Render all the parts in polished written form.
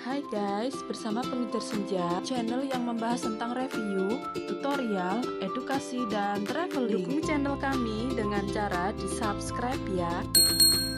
Hai guys, bersama Pengejar Senja, channel yang membahas tentang review, tutorial, edukasi, dan traveling. Dukung channel kami dengan cara di-subscribe ya.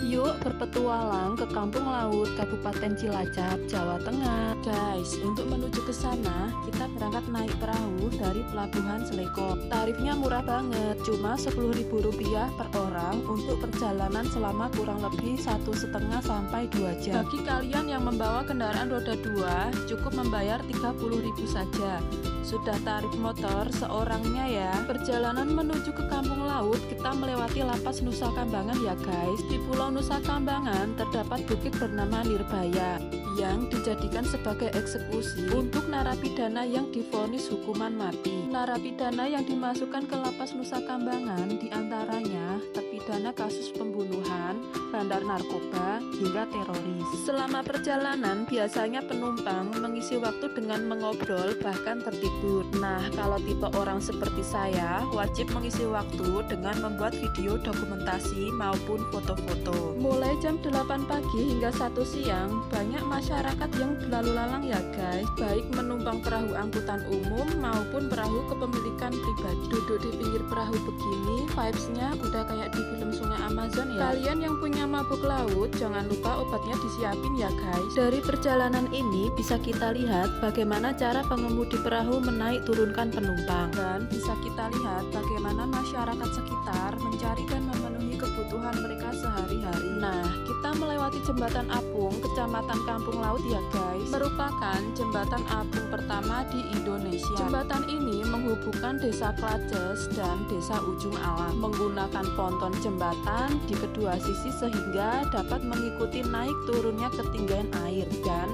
Yuk berpetualang ke Kampung Laut, Kabupaten Cilacap, Jawa Tengah. Guys, untuk menuju ke sana, kita berangkat naik perahu dari Pelabuhan Seleko. Tarifnya murah banget, cuma Rp10.000 per orang untuk perjalanan selama kurang lebih 1,5 sampai 2 jam. Bagi kalian yang membawa kendaraan roda 2, cukup membayar Rp30.000 saja. Sudah tarif motor seorangnya ya. Perjalanan menuju ke Kampung Laut, kita melewati Lapas Nusa Kambangan ya guys. Di Pulau Nusa Kambangan terdapat bukit bernama Nirbaya yang dijadikan sebagai eksekusi untuk narapidana yang divonis hukuman mati. Narapidana yang dimasukkan ke Lapas Nusa Kambangan diantaranya terpidana kasus pembunuhan, bandar narkoba, hingga teroris. Selama perjalanan, biasanya penumpang mengisi waktu dengan mengobrol bahkan tertidur. Nah, kalau tipe orang seperti saya, wajib mengisi waktu dengan membuat video dokumentasi maupun foto-foto. Mulai jam 8 pagi hingga 1 siang, banyak masyarakat yang berlalu lalang ya guys, baik menumpang perahu angkutan umum maupun perahu kepemilikan pribadi. Duduk di pinggir perahu begini, vibes-nya udah kayak di film Sungai Amazon ya. Kalian yang punya mabuk laut, jangan lupa obatnya disiapin ya guys. Dari perjalanan ini bisa kita lihat bagaimana cara pengemudi perahu menaik turunkan penumpang, dan bisa kita lihat bagaimana masyarakat sekitar mencari dan memenuhi kebutuhan mereka sehari-hari. Nah, kita melewati jembatan apung Kecamatan Kampung Laut ya guys, merupakan jembatan apung pertama di Indonesia. Jembatan ini menghubungkan Desa Klajes dan Desa Ujung Alang menggunakan ponton jembatan di kedua sisi sehingga dapat mengikuti naik turunnya ketinggian air dan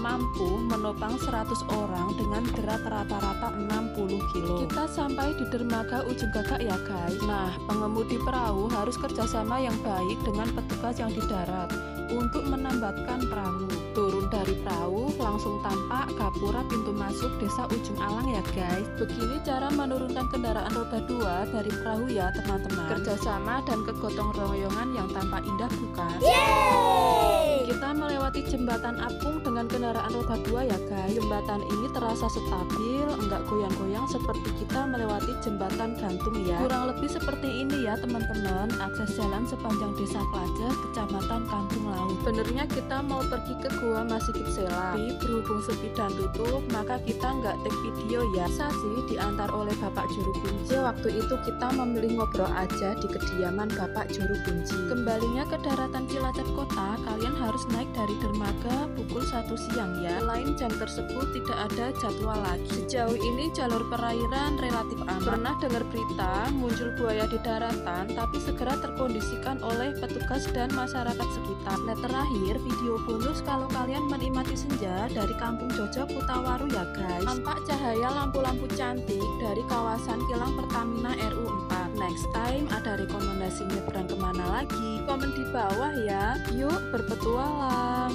mampu menopang 100 orang dengan berat rata-rata 60 kilo. Kita sampai di dermaga Ujung Gagak ya guys. Nah, pengemudi perahu harus kerjasama yang baik dengan petugas yang di darat untuk menambatkan perahu. Turun dari perahu langsung tampak gapura pintu masuk Desa Ujung Alang ya guys. Begini cara menurunkan kendaraan roda 2 dari perahu ya teman-teman. Kerjasama dan kegotong royongan yang tampak indah bukan? Yeay! Kita melewati jembatan apung dengan kendaraan roda 2 ya guys. Jembatan ini terasa stabil, enggak goyang-goyang seperti kita melewati jembatan gantung ya. Kurang lebih seperti ini ya teman-teman, akses jalan sepanjang Desa Klajes, Kecamatan Kampung Laut. Benernya kita mau pergi ke Gua Masikip Sela, tapi berhubung sepi dan tutup, maka kita nggak take video ya. Sasi diantar oleh Bapak Juru Kunci. Waktu itu kita memilih ngobrol aja di kediaman Bapak Juru Kunci. Kembalinya ke daratan Cilacap Kota, kalian harus naik dari dermaga pukul 1 siang ya. Selain jam tersebut tidak ada jadwal lagi. Sejauh ini jalur perairan relatif aman. Pernah dengar berita muncul buaya di daratan, tapi segera terkondisikan oleh petugas dan masyarakat sekitar. Nah, terakhir video bonus kalau kalian menikmati senja dari Kampung Jojo Kutawaru ya guys. Tampak cahaya lampu-lampu cantik dari kawasan kilang Pertamina RU4. Next time ada rekomendasi nyebrang kemana lagi? Komen di bawah ya. Yuk berpetualang.